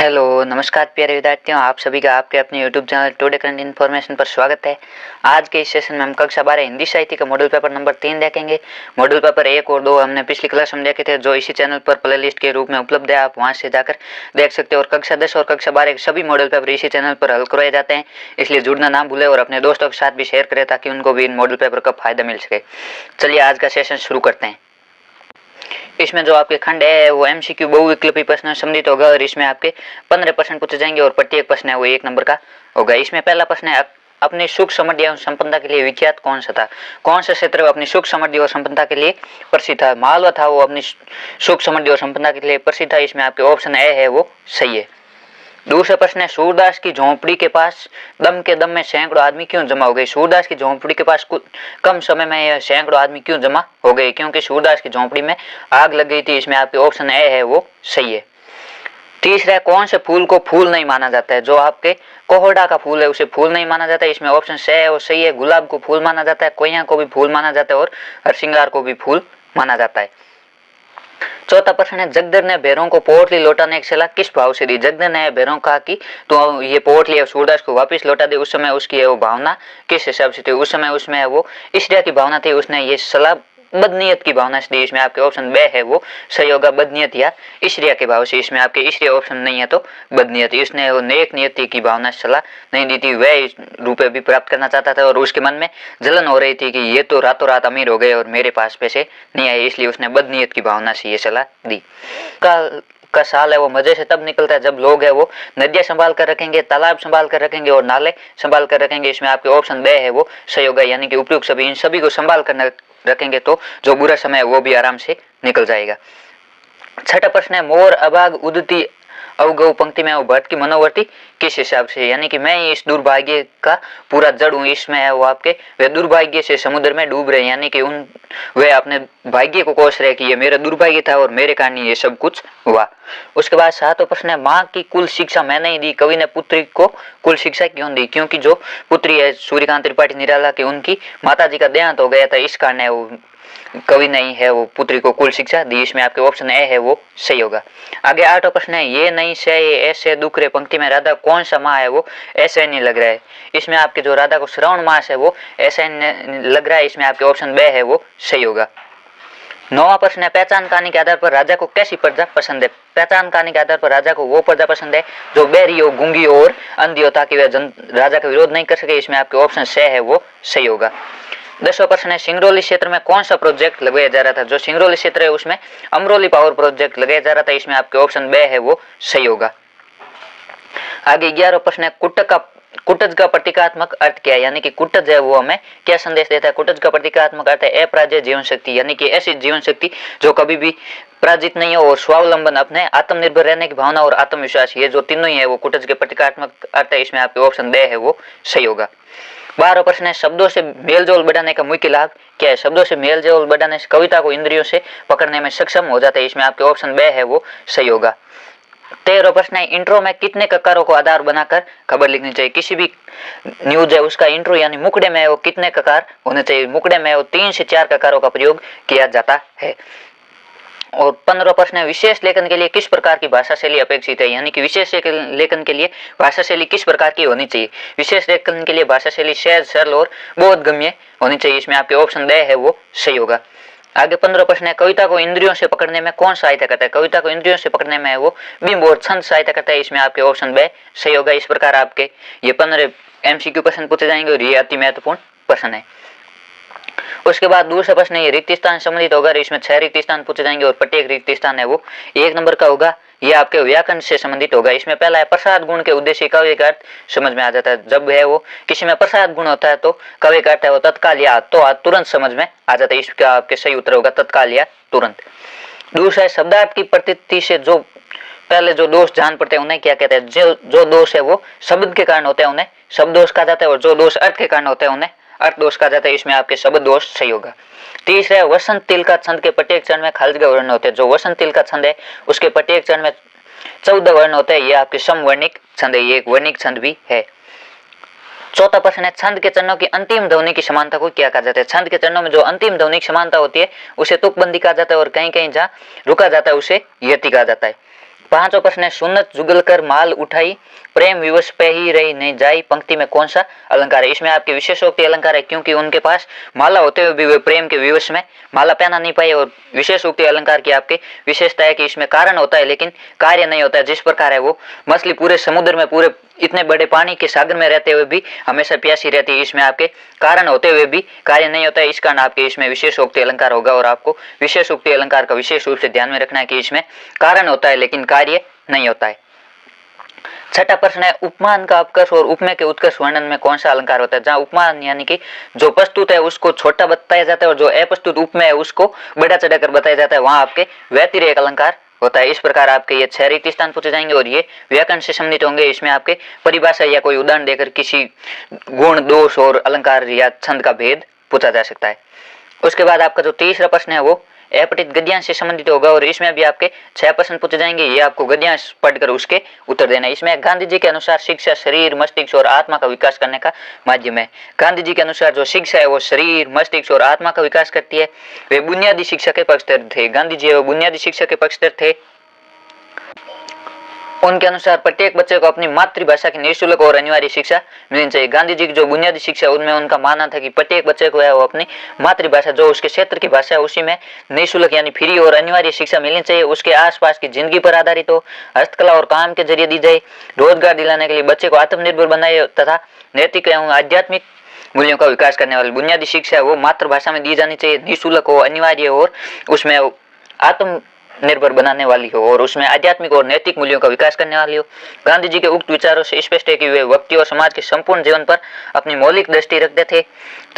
Hello, नमस्कार प्यारे विद्यार्थियों, आप सभी का आपके अपने YouTube channel today current information पर स्वागत है। आज के इस सेशन में हम कक्षा 12 हिंदी साहित्य का मॉडल पेपर नंबर 3 देखेंगे। मॉडल पेपर 1 और 2 हमने पिछली क्लास में देखे थे, जो इसी चैनल पर प्लेलिस्ट के रूप में उपलब्ध है, आप वहां से जाकर देख सकते हो। और कक्षा 10 और कक्षा 12 के सभी मॉडल पेपर इसी चैनल पर हल करवाए जाते हैं, इसलिए जुड़ना ना भूलें और अपने दोस्तों के साथ भी शेयर करें ताकि उनको भी इन मॉडल पेपर का फायदा मिल सके। चलिए आज का सेशन शुरू करते हैं। इसमें जो आपके खंड है वो एमसीक्यू बहुविकल्पी प्रश्न संबंधित होगा और इसमें आपके 15 प्रश्न पूछे जाएंगे और प्रत्येक प्रश्न है वो 1 नंबर का होगा। इसमें पहला प्रश्न है, अपनी सुख समृद्धि एवं संपन्नता के लिए विख्यात कौन सा था? कौन सा क्षेत्र अपनी सुख समृद्धि और संपन्नता के लिए प्रसिद्ध था? मालवा था वो अपनी सुख समृद्धि और संपन्नता के लिए प्रसिद्ध था। इसमें आपके ऑप्शन ए है वो सही है। दूसरा प्रश्न है, सूरदास की झोंपड़ी के पास दम के दम में सैकड़ों आदमी क्यों जमा हो गए? सूरदास की झोंपड़ी के पास कम समय में यह सैकड़ों आदमी क्यों जमा हो गए? क्योंकि सूरदास की झोंपड़ी में आग लग गई थी। इसमें आपके ऑप्शन ए है वो सही है। तीसरा है, कौन से फूल को फूल नहीं माना जाता है? जो आपके कोहड़ा का फूल है उसे फूल नहीं माना जाता है। इसमें ऑप्शन सी है वो सही है। गुलाब को फूल माना जाता है, कोइया को भी फूल माना जाता है और हरसिंगार को भी फूल माना जाता है। चौथा प्रश्न है, जगदर ने भैरों को पोटली लौटाने की सलाह किस भाव से दी? जगदर ने भैरों कहा कि तो ये पोटली सूरदास को वापस लौटा दे, उस समय उसकी है वो भावना किस हिसाब से थी? उस समय उसमें है वो ईर्ष्या की भावना थी, उसने ये सलाह बदनीयत की भावना से दी। इसमें आपके ऑप्शन बे है वो सही होगा, बदनीयत या ईर्ष्या के भाव से। इसमें आपके ईर्ष्या ऑप्शन नहीं है तो बदनीयत। इसने वो नेक नियति की भावना से सलाह नहीं दी थी, वह रुपए भी प्राप्त करना चाहता था और उसके मन में जलन हो रही थी कि ये तो रातों रात अमीर हो गए और मेरे पास पैसे नहीं आए, इसलिए उसने बदनीयत की भावना से ये सलाह दी। का साल है वो मजे से तब निकलता है जब लोग है वो नदियां संभाल कर रखेंगे, तालाब संभाल कर रखेंगे और नाले संभाल कर रखेंगे। इसमें आपके ऑप्शन बे है वो सही होगा, यानी कि उपयुक्त सभी इन सभी को संभाल कर रखेंगे तो जो बुरा समय है वो भी आराम से निकल जाएगा। छठा प्रश्न है, मोर अभाग उदती अवगव पंक्ति में भट्ट की मनोवर्ती किस हिसाब से? यानी कि मैं इस दुर्भाग्य का पूरा जड़ हूँ। इसमें है वो आपके वे दुर्भाग्य से समुद्र में डूब रहे, यानी कि उन वे अपने भाग्य को कोस रहे कि ये मेरा दुर्भाग्य था और मेरे कारण ये सब कुछ हुआ। उसके बाद सातवां प्रश्न है, माँ की कुल शिक्षा मैं नहीं दी, कवि ने पुत्री को कुल शिक्षा क्यों दी? क्योंकि जो पुत्री है सूर्यकांत त्रिपाठी निराला की उनकी माता जी का देहांत हो गया था, इस कारण है वो कवि नहीं है वो पुत्री को कुल शिक्षा दी। इसमें आपके ऑप्शन ए है वो सही होगा। आगे आठवां प्रश्न है, ये नहीं से ऐसे दुख रे पंक्ति में राधा कौन सा माह है वो ऐसे नहीं लग रहा है? इसमें आपके जो राधा को श्रावण मास है वो ऐसे लग रहा है। इसमें आपके ऑप्शन बे है वो सही होगा। नौवां प्रश्न है, पहचान कहानी के आधार पर राजा को कैसी प्रजा पसंद है? पहचान कहानी के आधार पर राजा को वो प्रजा पसंद है जो बहरी हो, गूंगी हो और अंधी हो, ताकि वह राजा का विरोध नहीं कर सके। इसमें आपके ऑप्शन से है वो सही होगा। 10वां प्रश्न है, सिंगरौली क्षेत्र में कौन सा प्रोजेक्ट लगाया जा रहा था? जो सिंगरौली क्षेत्र है उसमें अमरोली पावर प्रोजेक्ट लगाया जा रहा था। इसमें आपके ऑप्शन बे है वो सही होगा। आगे 11वां प्रश्न है, कुटज का प्रतीकात्मक अर्थ क्या है? यानी कि कुटज है वो हमें क्या संदेश देता है? कुटज का प्रतीकात्मक अर्थ है अपराजय जीवन शक्ति, यानी कि ऐसी जीवन शक्ति जो कभी भी पराजित नहीं हो और स्वावलंबन, अपने आत्मनिर्भर रहने की भावना और आत्मविश्वास, ये जो तीनों ही है वो कुटज के प्रतीकात्मक अर्थ है। इसमें आपके ऑप्शन बे है वो सही होगा। 12वां प्रश्न है, शब्दों से मेलजोल बढ़ाने का मुख्य लाभ क्या है? शब्दों से मेलजोल बढ़ाने से कविता को इंद्रियों से पकड़ने में सक्षम हो जाता है। इसमें आपके ऑप्शन बे है वो सही होगा। 13वां प्रश्न है, इंट्रो में कितने ककारों को आधार बनाकर खबर लिखनी चाहिए? किसी भी न्यूज है उसका इंट्रो यानी मुकड़े में वो कितने ककार होने चाहिए? मुकड़े में वो 3 से 4 ककारों का प्रयोग किया जाता है। और 15वां प्रश्न है, विशेष लेखन के लिए किस प्रकार की भाषा शैली अपेक्षित है? यानी कि विशेष लेखन के लिए भाषा शैली किस प्रकार की होनी चाहिए? विशेष लेखन के लिए भाषा शैली सहज, सरल और बोधगम्य होनी चाहिए। इसमें आपके ऑप्शन बे है वो सही होगा। आगे 15वां प्रश्न है, कविता को इंद्रियों से पकड़ने में कौन सहायता करता है? कविता को इंद्रियों से पकड़ने में वो बिंब और छंद सहायता करता है। इसमें आपके ऑप्शन बे सही होगा। इस प्रकार आपके ये 15 एमसीक्यू प्रश्न पूछे जाएंगे और ये अति महत्वपूर्ण प्रश्न है। उसके बाद दूसरा प्रश्न ये रिक्त स्थान संबंधित होगा। इसमें 6 रिक्त स्थान पूछे जाएंगे और प्रत्येक रिक्त स्थान है वो 1 नंबर का होगा। ये आपके व्याकरण से संबंधित होगा। इसमें पहला है, प्रसाद गुण के उद्देश्य काव्य का अर्थ समझ में आ जाता है। जब है वो किसी में प्रसाद गुण होता है तो काव्य का अर्थ है वो तत्काल या तो तुरंत समझ में आ जाता है। इसका आपके सही उत्तर होगा तत्काल या तुरंत। दूसरा है, शब्दार्थ की प्रतीति से जो पहले जो दोष जान पड़ते हैं उन्हें क्या कहते हैं? जो दोष है वो शब्द के कारण होते हैं उन्हें शब्द दोष कहा जाता है और जो दोष अर्थ के कारण होते हैं उन्हें अर्थ दोष कहा जाता है। इसमें आपके शब्द दोष सही होगा। तीसरा है, वसंत तिल का छंद के प्रत्येक चरण में खाली जगह वर्ण होते हैं। जो वसंत तिल का छंद है उसके प्रत्येक चरण में 14 वर्ण होते हैं। ये आपके समवर्णिक छंद है, ये एक वर्णिक छंद भी है। चौथा प्रश्न है, छंद के चरणों की अंतिम ध्वनि की समानता को क्या कहा जाता है? छंद के चरणों में जो अंतिम ध्वनि की समानता होती है उसे तुकबंदी कहा जाता है और कहीं कहीं जहाँ रुका जाता है उसे यति कहा जाता है। पांचवा प्रश्न है, सुन्नत जुगल कर माल उठाई, प्रेम विवश पे ही रही नहीं जाई, पंक्ति में कौन सा अलंकार है? इसमें आपके विशेषोक्ति अलंकार है, क्योंकि उनके पास माला होते हुए भी वे प्रेम के विवश में माला पहना नहीं पाए। और विशेषोक्ति अलंकार की आपके विशेषता है कि इसमें कारण होता है लेकिन कार्य नहीं होता है। जिस प्रकार है वो मछली पूरे समुद्र में, पूरे इतने बड़े पानी के सागर में रहते हुए भी हमेशा प्यासी रहती है, इसमें आपके कारण होते हुए भी कार्य नहीं होता है। इस कारण आपके इसमें विशेषोक्ति अलंकार होगा। और आपको विशेषोक्ति अलंकार का विशेष रूप से ध्यान में रखना है कि इसमें कारण होता है लेकिन कार्य नहीं होता है। छठा प्रश्न है, उपमान का अपकर्ष और उपमेय के उत्कर्ष वर्णन में कौन सा अलंकार होता है? जहाँ उपमान यानी कि जो प्रस्तुत है उसको छोटा बताया जाता है और जो अप्रस्तुत उपमेय है उसको बड़ा चढ़ाकर बताया जाता है, वहां आपके व्यतिरेक अलंकार होता है। इस प्रकार आपके ये 6 रिक्त स्थान पूछे जाएंगे और ये व्याकरण से संबंधित होंगे। इसमें आपके परिभाषा या कोई उदाहरण देकर किसी गुण, दोष और अलंकार या छंद का भेद पूछा जा सकता है। उसके बाद आपका जो तीसरा प्रश्न है वो अपठित गद्यांश से संबंधित होगा और इसमें भी आपके 6 प्रश्न पूछे जाएंगे। ये आपको गद्यांश पढ़कर उसके उत्तर देना है। इसमें गांधी जी के अनुसार शिक्षा शरीर, मस्तिष्क और आत्मा का विकास करने का माध्यम है। गांधी जी के अनुसार जो शिक्षा है वो शरीर, मस्तिष्क और आत्मा का विकास करती है। वे बुनियादी शिक्षा के पक्षधर थे। गांधी जी वो बुनियादी शिक्षा के पक्षधर थे। उनके अनुसार प्रत्येक बच्चे को अपनी मातृभाषा की निःशुल्क और अनिवार्य शिक्षा मिलनी चाहिए। गांधी जी की जो बुनियादी शिक्षा उनमें उनका मानना था कि प्रत्येक बच्चे को है वो अपनी मातृभाषा, जो उसके क्षेत्र की भाषा है, उसी में निःशुल्क यानी फ्री और अनिवार्य शिक्षा मिलनी चाहिए। उसके आसपास की जिंदगी पर आधारित हो, हस्तकला और काम के जरिए दी जाए। रोजगार दिलाने के लिए बच्चे को आत्मनिर्भर बनाए तथा नैतिक एवं आध्यात्मिक मूल्यों का विकास करने वाली बुनियादी शिक्षा है वो मातृभाषा में दी जानी चाहिए, निःशुल्क हो, अनिवार्य हो और उसमें आत्म निर्भर बनाने वाली हो और उसमें आध्यात्मिक और नैतिक मूल्यों का विकास करने वाली हो। गांधी जी के उक्त विचारों से स्पष्ट है कि वे व्यक्ति और समाज के संपूर्ण जीवन पर अपनी मौलिक दृष्टि रखते थे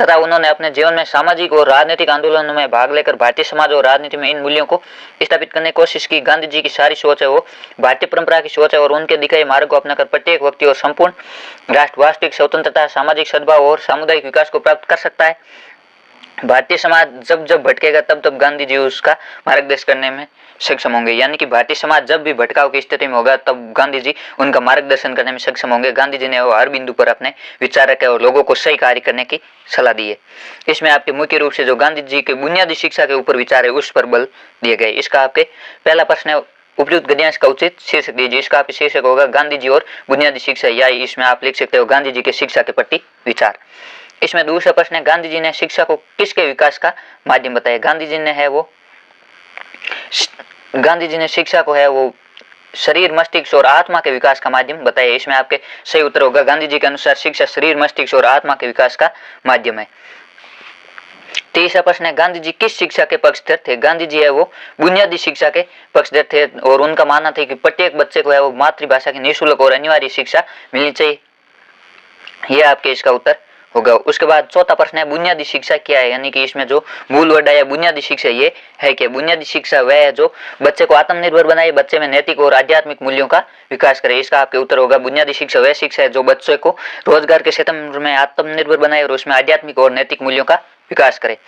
तथा उन्होंने अपने जीवन में सामाजिक और राजनीतिक आंदोलनों में भाग लेकर भारतीय समाज और राजनीति में इन मूल्यों को स्थापित करने की कोशिश की। गांधी जी की सारी सोच है वो भारतीय परंपरा की सोच है और उनके दिखाए मार्ग को अपनाकर प्रत्येक व्यक्ति और संपूर्ण राष्ट्र वास्तविक स्वतंत्रता, सामाजिक सद्भाव और सामुदायिक विकास को प्राप्त कर सकता है। भारतीय समाज जब जब भटकेगा तब तब गांधी जी उसका मार्गदर्शन करने में सक्षम होंगे। यानी कि भारतीय समाज जब भी भटकाव की स्थिति में होगा तब गांधी जी उनका मार्गदर्शन करने में सक्षम होंगे। गांधी जी ने हर बिंदु पर अपने विचार रखे और लोगों को सही कार्य करने की सलाह दी है। इसमें आपके मुख्य रूप से जो गांधी जी के बुनियादी शिक्षा के ऊपर विचार है उस पर बल दिए गए। इसका आपके पहला प्रश्न है, उपयुक्त गद्यांश का उचित शीर्षक दीजिए। इसका आपके शीर्षक होगा गांधी जी और बुनियादी शिक्षा, या इसमें आप लिख सकते हो गांधी जी के शिक्षा के प्रति विचार। इसमें दूसरा प्रश्न है, गांधी जी ने शिक्षा को किसके विकास का माध्यम बताया? गांधी जी ने शिक्षा को है वो शरीर, मस्तिष्क और आत्मा के विकास का माध्यम बताया। इसमें आपके सही उत्तर होगा गांधी जी के अनुसार शिक्षा शरीर, मस्तिष्क और आत्मा के विकास का माध्यम है। तीसरा प्रश्न है, गांधी जी किस शिक्षा के पक्षधर थे? गांधी जी है वो बुनियादी शिक्षा के पक्षधर थे और उनका मानना था कि प्रत्येक बच्चे को है वो मातृभाषा की निःशुल्क और अनिवार्य शिक्षा मिलनी चाहिए। यह आपके इसका उत्तर होगा। उसके बाद चौथा प्रश्न है, बुनियादी शिक्षा क्या है? यानी कि इसमें जो मूल वर्ड है बुनियादी शिक्षा ये है कि बुनियादी शिक्षा वह है जो बच्चे को आत्मनिर्भर बनाए, बच्चे में नैतिक और आध्यात्मिक मूल्यों का विकास करे। इसका आपके उत्तर होगा बुनियादी शिक्षा वह शिक्षा है जो बच्चे को रोजगार के क्षेत्र में आत्मनिर्भर बनाए और उसमें आध्यात्मिक और नैतिक मूल्यों का विकास करे।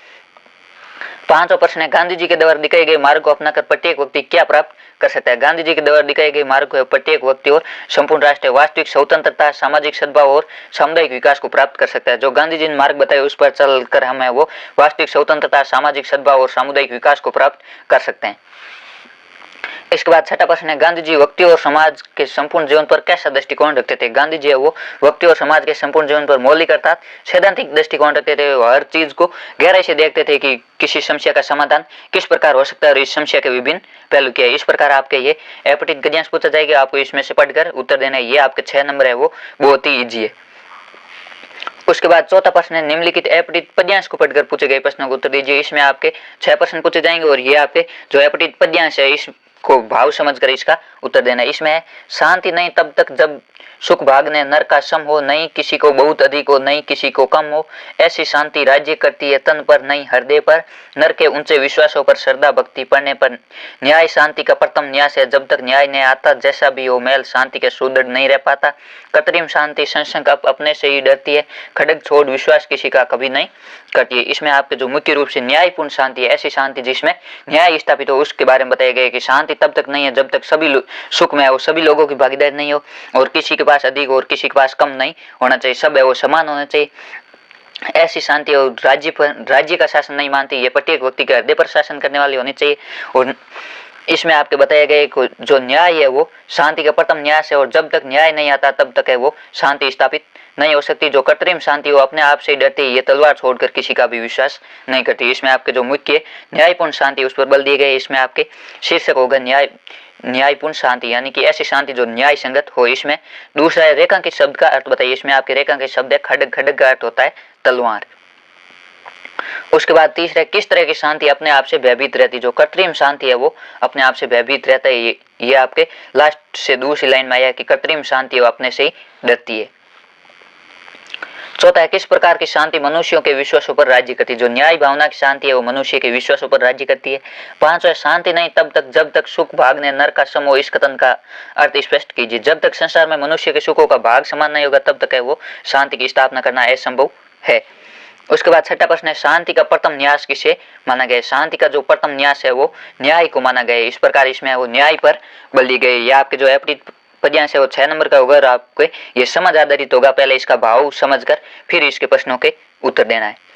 पांचवा प्रश्न है, गांधी जी के द्वारा दिखाए गए मार्ग को अपनाकर प्रत्येक व्यक्ति क्या प्राप्त कर सकता है? गांधी जी के द्वारा दिखाए गए मार्ग को प्रत्येक व्यक्ति और संपूर्ण राष्ट्र वास्तविक स्वतंत्रता, सामाजिक सद्भाव और सामुदायिक विकास को प्राप्त कर सकता है। जो गांधी जी ने मार्ग बताए उस पर चलकर हम है वो वास्तविक स्वतंत्रता, सामाजिक सद्भाव और सामुदायिक विकास को प्राप्त कर सकते हैं। इसके बाद छठा प्रश्न है, गांधी जी व्यक्ति और समाज के संपूर्ण जीवन पर कैसा दृष्टिकोण रखते थे? गांधी जी है वो व्यक्ति और समाज के संपूर्ण जीवन पर मौलिक अर्थात सैद्धांतिक दृष्टिकोण रखते थे। हर चीज को गहराई से देखते थे कि किसी समस्या का समाधान किस प्रकार हो सकता है और इस समस्या के विभिन्न पहलू क्या है। इस प्रकार आपके ये अपठित गद्यांश पूछा जाएगा, आपको इसमें से पढ़कर उत्तर देना है। ये आपके 6 नंबर है वो बहुत ही ईजी है। उसके बाद चौथा प्रश्न है, निम्नलिखित अपठित पद्यांश को पढ़कर पूछे गए प्रश्नों को उत्तर दीजिए। इसमें आपके 6 प्रश्न पूछे जाएंगे और ये आपके जो अपठित पद्यांश है इसको भाव समझकर इसका उत्तर देना है। इसमें शांति नहीं तब तक जब सुख भागने नर का सम हो, नहीं किसी को बहुत अधिक हो, नहीं किसी को कम हो। ऐसी शांति राज्य करती है तन पर नहीं हृदय पर, नर के ऊंचे विश्वासों पर श्रद्धा भक्ति पड़ने पर। न्याय शांति का प्रथम न्यास है, जब तक न्याय नहीं आता जैसा भी हो मैल शांति के सुदृढ़ नहीं रह पाता। कृत्रिम शांति संशय अपने से ही डरती है, खड़ग छोड़ विश्वास किसी का कभी नहीं करती है। इसमें आपके जो मुख्य रूप से न्यायपूर्ण शांति है, ऐसी शांति जिसमें न्याय स्थापित हो, उसके बारे में बताया गया कि शांति तब तक नहीं है जब तक सभी सुख में हो, सभी लोगों की भागीदारी नहीं हो और किसी के पास अधिक और किसी के पास कम नहीं होना चाहिए, सब है वो समान होना चाहिए। ऐसी शांति और राज्य का शासन नहीं मानती, ये प्रत्येक व्यक्ति के हृदय पर शासन करने वाली होनी चाहिए। और इसमें आपके बताए गए जो न्याय है वो शांति का प्रथम न्यास है, और जब तक न्याय नहीं आता तब तक है वो शांति स्थापित नहीं हो सकती। जो कृत्रिम शांति वो अपने आप से ही डरती है, ये तलवार छोड़कर किसी का भी विश्वास नहीं करती। इसमें आपके जो मुख्य न्यायपूर्ण शांति उस पर बल दिए गए। इसमें आपके शीर्षक होगा न्यायपूर्ण शांति, यानी कि ऐसी शांति जो न्याय संगत हो। इसमें दूसरा है रेखांकित शब्द का अर्थ बताइए। इसमें आपके रेखांकित शब्द है खड्ग, खड्ग का अर्थ होता है तलवार। उसके बाद तीसरा, किस तरह की शांति अपने आप से भयभीत रहती। जो कृत्रिम शांति है वो अपने आप से भयभीत रहता है। ये आपके लास्ट से दूसरी लाइन में आया कि कृत्रिम शांति वो अपने से ही डरती है। चौथा है, किस प्रकार की शांति मनुष्यों के विश्वासों पर राज्य करती है। जो न्याय भावना की शांति है वो मनुष्य के विश्वासों पर राज्य करती है। पांचवा, शांति नहीं तब तक जब तक सुख भागने नर का सम हो। इस कथन का अर्थ स्पष्ट कीजिए। जब तक संसार में मनुष्य के सुखों का भाग समान नहीं होगा तब तक है वो शांति की स्थापना करना असंभव है। उसके बाद छठा प्रश्न है, शांति का प्रथम न्यास किसे माना गया। शांति का जो प्रथम न्यास है वो न्याय को माना गया। इस प्रकार इसमें वो न्याय पर बल दी गई। या आपके जो अपनी पद्यांश है वो 6 नंबर का होगा और आपको ये समझ आधारित होगा। पहले इसका भाव समझकर फिर इसके प्रश्नों के उत्तर देना है।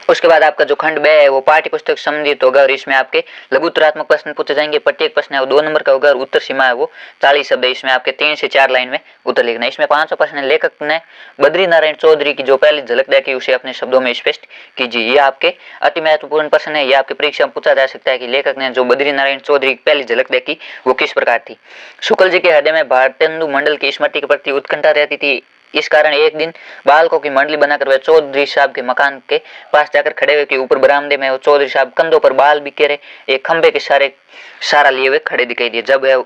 उसके बाद आपका जो खंड 2 है वो पाठ्य पुस्तक संबंधित होगा और इसमें आपके लघुत्तरात्मक प्रश्न पूछे जाएंगे। प्रत्येक प्रश्न है वो 2 नंबर का होगा और उत्तर सीमा है वो 40 शब्द है। इसमें आपके 3 से 4 लाइन में उत्तर लिखना है। इसमें 5वां प्रश्न है, लेखक ने बद्री नारायण चौधरी की जो पहली झलक देखी उसे अपने शब्दों में स्पष्ट कीजिए। ये आपके अति महत्वपूर्ण प्रश्न है। ये आपके परीक्षा में पूछा जा सकता है कि लेखक ने जो बद्री नारायण चौधरी की पहली झलक देखी वो किस प्रकार थी। शुक्ल जी के हृदय में भारतेंदु मंडल की स्मृति के प्रति उत्कंठा रहती थी। इस कारण एक दिन बालकों की मंडली बनाकर वह चौधरी साहब के मकान के पास जाकर खड़े हुए कि ऊपर बरामदे में वो चौधरी साहब कंधों पर बाल बिखेरे एक खंबे के सारा लिए हुए खड़े दिखाई दिए। जब वह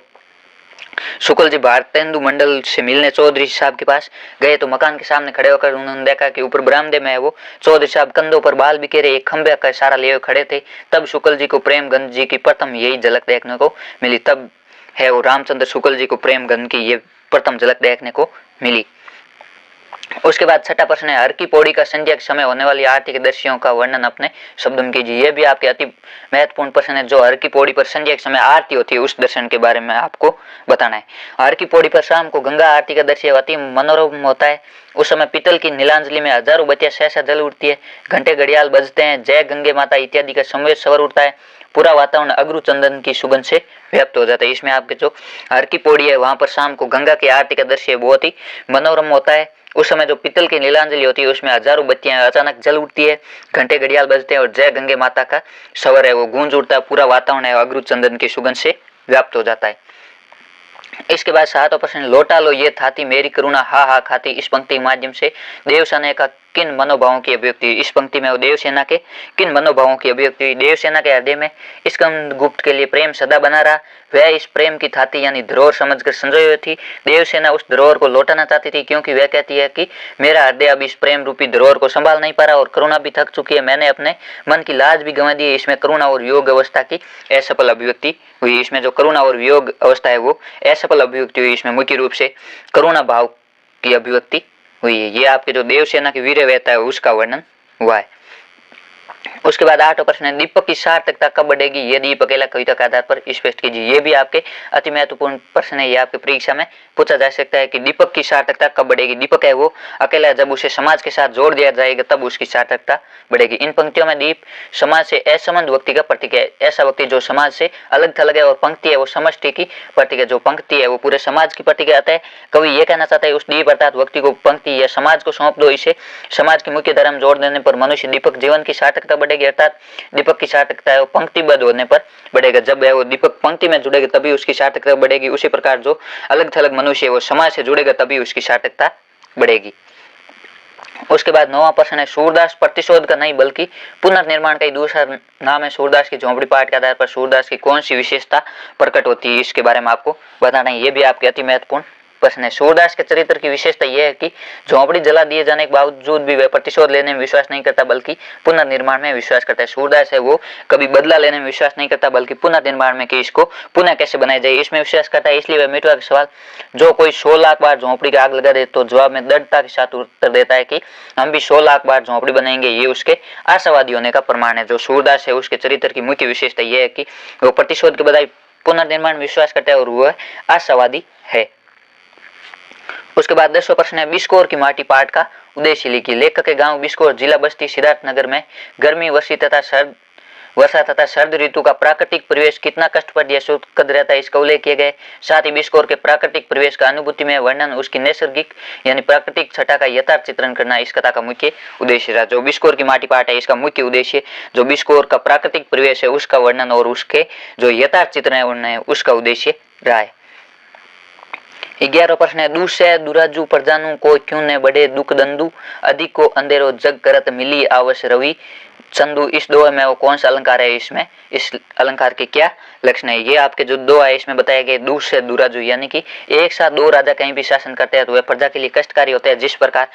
शुक्ल जी भारतेंदु मंडल से मिलने चौधरी साहब के पास गए तो मकान के सामने खड़े होकर उन्होंने देखा कि ऊपर बरामदे में वो चौधरी साहब कंधों पर बाल बिखेरे एक खंबे का सहारा लिए हुए खड़े थे। तब शुक्ल जी को प्रेमगंज जी की प्रथम यही झलक देखने को मिली। तब है वो रामचंद्र शुक्ल जी को प्रेमगंज की ये प्रथम झलक देखने को मिली। उसके बाद छठा प्रश्न है, हर की पौड़ी का संध्या के समय होने वाली आरती के दृश्यों का वर्णन अपने शब्दों में कीजिए। यह भी आपके अति महत्वपूर्ण प्रश्न है। जो हर की पौड़ी पर संध्या के समय आरती होती है उस दर्शन के बारे में आपको बताना है। हर की पौड़ी पर शाम को गंगा आरती का दृश्य अति मनोरम होता है। उस समय पीतल की नीलांजलि में हजारों बत्तियां सहसा जल उठती है, घंटे घड़ियाल बजते हैं, जय गंगे माता इत्यादि का संवेद सवर उठता है। पूरा वातावरण अगरू चंदन की सुगंध से व्याप्त हो जाता है। इसमें आपके जो हर की पौड़ी है वहां पर शाम को गंगा की आरती का दृश्य बहुत ही मनोरम होता है। उस समय जो पीतल की नीलांजलि होती है उसमें हजारों बत्तियां अचानक जल उठती है, घंटे घड़ियाल बजते हैं और जय गंगे माता का स्वर है वो गूंज उठता है। पूरा वातावरण है अगरू चंदन की सुगंध से व्याप्त हो जाता है। इसके बाद 7वां प्रश्न, लौटा लो ये थाती मेरी करुणा हा हा खाती। इस पंक्ति के माध्यम से देवसेना का किन मनोभावों की अभिव्यक्ति। इस पंक्ति में देवसेना के किन मनोभावों की अभिव्यक्ति हुई। देवसेना के हृदय में स्कंदगुप्त के लिए प्रेम सदा बना रहा। वह इस प्रेम की थाती यानी धरोहर समझकर संजोई हुई थी। देवसेना उस धरोहर को लौटाना चाहती थी क्योंकि वह कहती है कि मेरा हृदय अब इस प्रेम रूपी धरोहर को संभाल नहीं पा रहा और करुणा भी थक चुकी है। मैंने अपने मन की लाज भी गंवा दी है। इसमें करुणा और वियोग अवस्था की असफल अभिव्यक्ति हुई। इसमें जो करुणा और वियोग अवस्था है वो असफल अभिव्यक्ति हुई। इसमें मुख्य रूप से करुणा भाव की अभिव्यक्ति हुई है। ये आपके जो देवसेना की वीर व्यता है उसका वर्णन हुआ है। उसके बाद 8वां प्रश्न है, दीपक की सार्थकता कब बढ़ेगी। ये दीप अकेला कविता के आधार पर स्पष्ट कीजिए। ये भी आपके अति महत्वपूर्ण प्रश्न है। ये आपके परीक्षा में पूछा जा सकता है कि दीपक की सार्थकता कब बढ़ेगी। दीपक है वो अकेला जब उसे समाज के साथ जोड़ दिया जाएगा तब उसकी सार्थकता बढ़ेगी। इन पंक्तियों में दीप समाज से असंबद्ध व्यक्ति का प्रतीक है। ऐसा व्यक्ति जो समाज से अलग थलग है और पंक्ति है वो समष्टि की प्रतीक है। जो पंक्ति है वो पूरे समाज की प्रतीक है। अतः कवि ये कहना चाहता है उस दीप अर्थात व्यक्ति को पंक्ति या समाज को सौंप दो। इसे समाज की मुख्य धर्म जोड़ देने पर मनुष्य दीपक जीवन की सार्थकता बढ़ेगी। अर्थात दीपक की सार्थकता है वो पंक्तिबद्ध होने पर बढ़ेगा। जब है वो दीपक पंक्ति में जुड़ेगा तभी उसकी सार्थकता बढ़ेगी। उसी प्रकार जो अलग थलग मनुष्य है वो समाज से जुड़ेगा तभी उसकी सार्थकता बढ़ेगी। उसके बाद 9वां प्रश्न है, सूरदास प्रतिशोध का नहीं बल्कि पुनर्निर्माण का ही दूसरा नाम है। सूरदास की झोंपड़ी पाठ के आधार पर सूरदास की कौन सी विशेषता प्रकट होती है इसके बारे में आपको बताना है। ये भी आपके अति महत्वपूर्ण प्रश्न है। सूरदास के चरित्र की विशेषता यह है कि झोंपड़ी जला दिए जाने के बावजूद भी वह प्रतिशोध लेने में विश्वास नहीं करता बल्कि पुनर्निर्माण में विश्वास करता है। सूरदास है वो कभी बदला लेने में विश्वास नहीं करता बल्कि पुनर्निर्माण में कि इसको पुनः कैसे बनाया जाए इसमें विश्वास करता है। इसलिए वह मिटवा के सवाल जो कोई 100 लाख बार झोंपड़ी की आग लगा दे तो जवाब में दृढ़ता के साथ उत्तर देता है कि हम भी 100 लाख बार झोंपड़ी बनाएंगे। ये उसके आशावादी होने का प्रमाण है। जो सूरदास है उसके चरित्र की मुख्य विशेषता यह है कि वो प्रतिशोध के बजाय पुनर्निर्माण में विश्वास करता है और वह आशावादी है। उसके बाद 10वां प्रश्न है, बिस्कोर की माटी पाठ का उद्देश्य लिखिए। लेखक के गांव बिस्कोर जिला बस्ती सिद्धार्थनगर में गर्मी वर्षी तथा सर्द वर्षा तथा शरद ऋतु का प्राकृतिक परिवेश कितना कष्टप्रद या सुखद रहता है इसका उल्लेख किया गया है। साथ ही बिस्कोर के प्राकृतिक परिवेश का अनुभूति में वर्णन, उसकी नैसर्गिक यानी प्राकृतिक छटा का यथार्थ चित्रण करना इस कथा का मुख्य उद्देश्य रहा। जो बिस्कोर की माटी पाट है इसका मुख्य उद्देश्य जो बिस्कोर का प्राकृतिक परिवेश है उसका वर्णन और उसके जो यथार्थ चित्रण है उसका उद्देश्य रहा है। 11वां प्रश्न है, दूसरे दुराजू प्रजानु को क्यों न बड़े दुख दंडु अधिक को अंधेरो जग करत मिली आवश रवि चंदू। इस दोहे में वो कौन सा अलंकार है, इसमें इस अलंकार के क्या लक्षण है। ये आपके जो दो है इसमें बताया गया दूसरे दुराजू यानी कि एक साथ दो राजा कहीं भी शासन करते हैं तो वह प्रजा के लिए कष्टकारी होता है। जिस प्रकार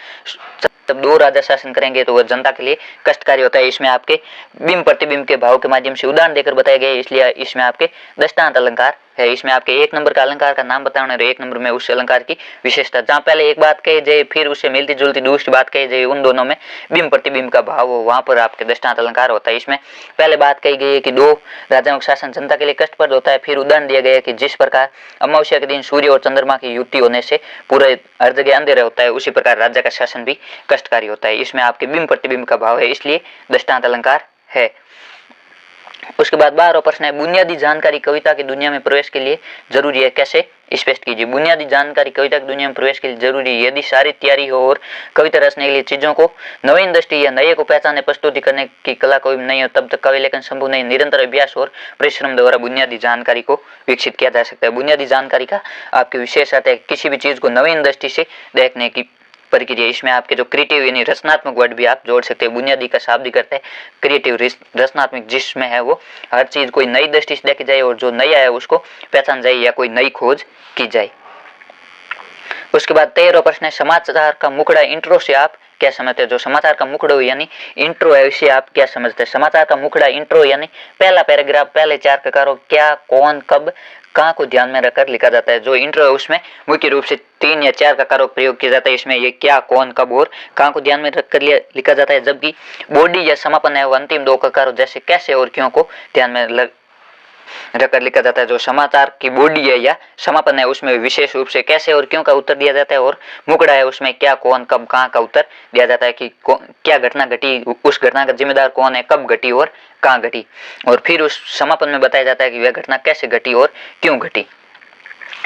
जब दो राजा शासन करेंगे तो वह जनता के लिए कष्टकारी होता है। इसमें आपके बिंब प्रतिबिंब के भाव के माध्यम से उदाहरण देकर बताया गया, इसलिए इसमें आपके दृष्टांत अलंकार है। इसमें आपके एक नंबर का अलंकार का नाम बताना और एक नंबर में उस अलंकार की विशेषता, जहाँ पहले एक बात कही जाए फिर उससे मिलती जुलती दूसरी बात कही जाए, उन दोनों में बिंब प्रतिबिंब का भाव हो, वहां पर आपके दृष्टांत अलंकार होता है। इसमें पहले बात कही गई है कि दो राजाओं का शासन जनता के लिए कष्टप्रद होता है। फिर उदाहरण दिया गया है कि जिस प्रकार अमावस्या के दिन सूर्य और चंद्रमा की युति होने से पूरे हर जगह अंधेरा होता है, उसी प्रकार राज्य का शासन भी कष्टकारी होता है। इसमें आपके बिंब प्रतिबिंब का भाव है, इसलिए दृष्टांत अलंकार है। उसके बाद 12वां प्रश्न है, बुनियादी जानकारी कविता की दुनिया में प्रवेश के लिए जरूरी है, कैसे स्पष्ट कीजिए। बुनियादी जानकारी कविता की दुनिया में प्रवेश के लिए जरूरी है यदि सारी तैयारी हो और कविता रचने के लिए चीजों को नवीन दृष्टि या नए को पहचाने प्रस्तुति करने की कला कोई नहीं हो तब तक कवि लेखन संभव नहीं। निरंतर अभ्यास और परिश्रम द्वारा बुनियादी जानकारी को विकसित किया जा सकता है। बुनियादी जानकारी का आपकी विशेष अर्थ है किसी भी चीज को नवीन दृष्टि से देखने की प्रक्रिया। इसमें आपके जो क्रिएटिव यानी रचनात्मक वर्ड भी आप जोड़ सकते हैं। बुनियादी का शाब्दिक अर्थ है क्रिएटिव, रचनात्मक जिसमें है वो हर चीज कोई नई दृष्टि से देखी जाए और जो नया है उसको पहचान जाए या कोई नई खोज की जाए। उसके बाद 13वां प्रश्न है, समाचार का मुखड़ा इंट्रो से आप क्या समझते हैं। जो समाचार का मुखड़ा यानी इंट्रो है इसे आप क्या समझते हैं। समाचार का मुखड़ा इंट्रो यानी पहला पैराग्राफ, पहले 4 ककारों क्या, कौन, कब, कहाँ को ध्यान में रखकर लिखा जाता है। जो इंट्रो है उसमें मुख्य रूप से 3 या 4 ककारों का प्रयोग किया जाता है। इसमें ये क्या, कौन, कब और कहाँ को ध्यान में रखकर लिखा जाता है। जबकि बॉडी या समापन है वो अंतिम 2 ककारों जैसे कैसे और क्यों को ध्यान में रखकर लिखा जाता है। जो समाचार की बॉडी है या समापन है उसमें विशेष रूप से कैसे और क्यों का उत्तर दिया जाता है और मुखड़ा है उसमें क्या, कौन, कब, कहाँ का उत्तर दिया जाता है कि क्या घटना घटी, उस घटना का जिम्मेदार कौन है, कब घटी और कहाँ घटी, और फिर उस समापन में बताया जाता है कि वह घटना कैसे घटी और क्यों घटी।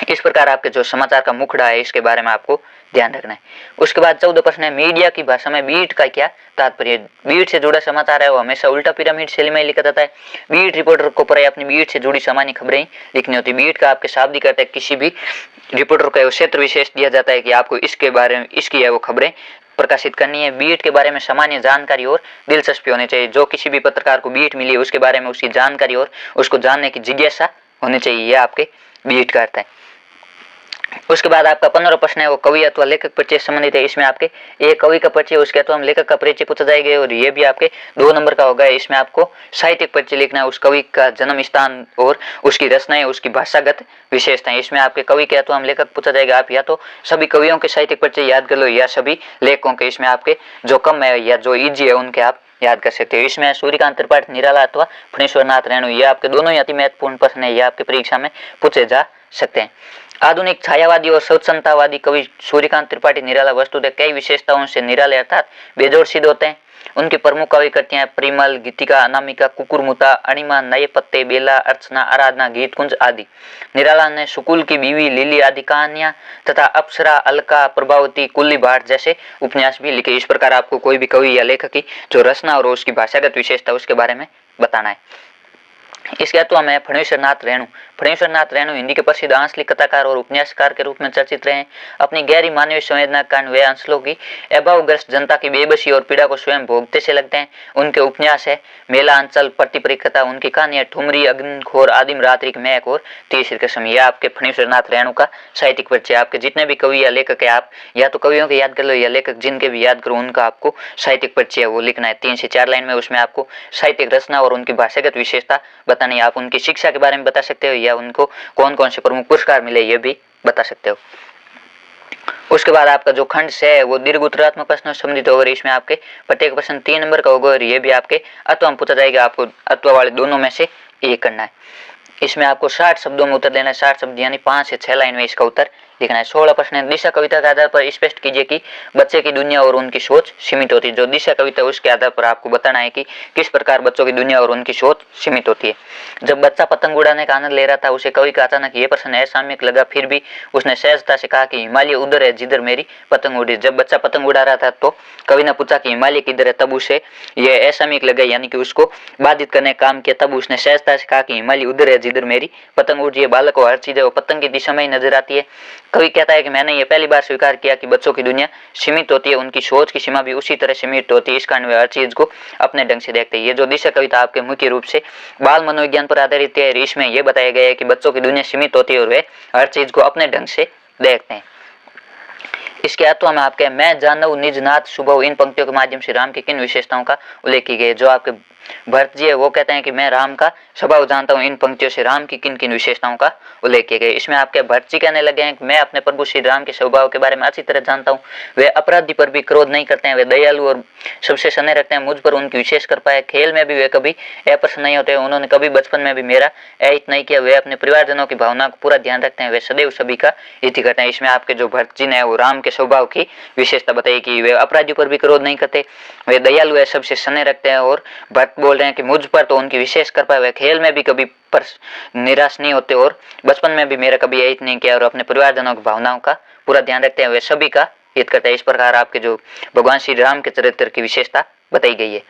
इस प्रकार आपके जो समाचार का मुखड़ा है इसके बारे में आपको ध्यान रखना है। उसके बाद 14 प्रश्न है, मीडिया की भाषा में बीट का क्या तात्पर्य। बीट से जुड़ा समाचार है वो हमेशा उल्टा पिरामिड शैली में लिखा जाता है। बीट रिपोर्टर को पर अपनी बीट से जुड़ी सामान्य खबरें लिखनी होती है। बीट का आपके शाब्दिक अर्थ है किसी भी रिपोर्टर को क्षेत्र विशेष दिया जाता है कि आपको इसके बारे में इसकी है वो खबरें प्रकाशित करनी है। बीट के बारे में सामान्य जानकारी और दिलचस्पी होनी चाहिए। जो किसी भी पत्रकार को बीट मिली है उसके बारे में उसकी जानकारी और उसको जानने की जिज्ञासा होनी चाहिए, यह आपके बीट का अर्थ है। उसके बाद आपका 15वां प्रश्न है वो कवि अथवा लेखक परिचय संबंधित है। इसमें आपके एक कवि का परिचय उसके अथवा लेखक का परिचय पूछा जाएगा और ये भी आपके 2 नंबर का होगा। इसमें आपको साहित्यिक परिचय लिखना है, उस कवि का जन्म स्थान और उसकी रचनाएं, उसकी भाषागत विशेषताएं। इसमें आपके कवि के अथवा लेखक पूछा जाएगा। आप या तो सभी कवियों के साहित्यिक परिचय याद कर लो या सभी लेखकों के। इसमें आपके जो कम है या जो इजी है उनके आप याद कर सकते हो। इसमें सूर्यकांत त्रिपाठी निराला अथवा फणीश्वर नाथ रेणु, ये आपके दोनों ही अति महत्वपूर्ण प्रश्न है, ये आपके परीक्षा में पूछे जा सकते हैं। आधुनिक छायावादी और स्वतंत्रतावादी कवि सूर्यकांत त्रिपाठी निराला वस्तुतः कई विशेषताओं से निराले अर्थात बेजोड़ सिद्ध होते हैं। उनके प्रमुख कवि कृतियां परिमल, गीतिका, अनामिका, कुकुरमुता, अणिमा, नए पत्ते, बेला, अर्चना, आराधना, गीत कुंज आदि। निराला ने सुकुल की बीवी, लिली आदि कहानियां तथा अप्सरा, अलका, प्रभावती, कुल्ली भाट जैसे उपन्यास भी लिखे। इस प्रकार आपको कोई भी कवि या लेखक की जो रचना और उसकी भाषागत विशेषता उसके बारे में बताना है। इसके अलावा मैं फणीश्वर नाथ रेणु। फणीश्वर नाथ रेणु हिंदी के प्रसिद्ध आंचलिक कथाकार और उपन्यासकार के रूप में चर्चित रहे हैं। अपनी गहरी मानवीय संवेदना के कारण वे अंचलों की अभावग्रस्त जनता की बेबसी और पीड़ा को स्वयं भोगते से लगते हैं। उनके उपन्यास है मेला अंचल, प्रतिपरिकथा, उनकी कहानियां ठुमरी, अग्निखोर, आदिम रात्रि की महक और तीसरी कसम। यह आपके फणीश्वर नाथ रेणु का साहित्यिक परिचय। आपके जितने भी कवि या लेखक है आप या तो कवियों के याद कर लो या लेखक जिनके भी याद करो उनका आपको साहित्यिक परिचय वो लिखना है। 3 से 4 लाइन में उसमें आपको साहित्यिक रचना और उनकी भाषागत विशेषता बतानी है। आप उनकी शिक्षा के बारे में बता सकते हो या उनको कौन कौन से प्रमुख पुरस्कार मिले ये भी बता सकते हो। उसके बाद आपका जो खंड से है वो दीर्घ उत्तरात्मक प्रश्न संबंधित होगा। इसमें आपके प्रत्येक प्रश्न 3 नंबर का होगा और ये भी आपके अथवा पूछा जाएगा। आपको अथवा वाले दोनों में से एक करना है। इसमें आपको 60 शब्दों में उत्तर देना है। 60 शब्द यानी 5 से 6 लाइन में इसका उत्तर लिखना है। 16 प्रश्न है, दिशा कविता के आधार पर स्पष्ट कीजिए कि बच्चे की दुनिया और उनकी सोच सीमित होती है। जो दिशा कविता है उसके आधार पर आपको बताना है कि किस प्रकार बच्चों की दुनिया और उनकी सोच सीमित होती है। जब बच्चा पतंग उड़ाने का आनंद ले रहा था, उसे कवि का अचानक ये प्रश्न असामयिक लगा, फिर भी उसने सहजता से कहा कि हिमालय उधर है जिधर मेरी पतंग उड़ी। जब बच्चा पतंग उड़ा रहा था तो कवि ने पूछा कि हिमालय किधर है, तब उसे यह असामयिक लगा, यानी कि उसको बाधित करने का काम किया। तब उसने सहजता से कहा कि हिमालय उधर है जिधर मेरी पतंग उड़ रही है। बालक को हर चीज है वो पतंग की दिशा में ही नजर आती है। कवि कहता है कि मैंने ये पहली बार स्वीकार किया कि बच्चों की दुनिया सीमित होती है, उनकी सोच की सीमा भी उसी तरह सीमित होती है। इस कारण वे हर चीज को अपने ढंग से देखते हैं। ये जो दिशा कविता आपके मुख्य रूप से बाल मनोविज्ञान पर आधारित है। इसमें यह बताया गया है कि बच्चों की दुनिया सीमित होती है और वे हर चीज को अपने ढंग से देखते हैं। इसके अर्थों में आपके मैं जानव निज नाथ शुभव, इन पंक्तियों के माध्यम से राम की किन विशेषताओं का उल्लेख की गई। जो आपके भरत जी है वो कहते हैं कि मैं राम का स्वभाव जानता हूँ। इन पंक्तियों से राम की किन किन विशेषताओं का उल्लेख किया गया। इसमें आपके भरत जी कहने लगे हैं कि मैं अपने प्रभु श्री राम के स्वभाव के बारे में अच्छी तरह जानता हूँ। वे अपराधी पर भी क्रोध नहीं करते हैं, वे दयालु और सबसे स्नेह रखते हैं। मुझ पर उनकी विशेष कृपा है। खेल में भी वे कभी अप्रसन्न नहीं होते। उन्होंने कभी बचपन में भी मेरा अहित नहीं किया। वे अपने परिवारजनों की भावना को पूरा ध्यान रखते हैं। वे सदैव सभी का हित करते हैं। इसमें आपके जो भरत जी ने वो राम के स्वभाव की विशेषता बताई कि वे अपराधियों पर भी क्रोध नहीं करते, वे दयालु है, सबसे स्नेह रखते हैं। और भरत बोल रहे हैं कि मुझ पर तो उनकी विशेष कृपा है। वे खेल में भी कभी पर निराश नहीं होते और बचपन में भी मेरा कभी अहित नहीं किया और अपने परिवारजनों की भावनाओं का पूरा ध्यान रखते हैं। वे सभी का हित करते हैं। इस प्रकार आपके जो भगवान श्री राम के चरित्र की विशेषता बताई गई है।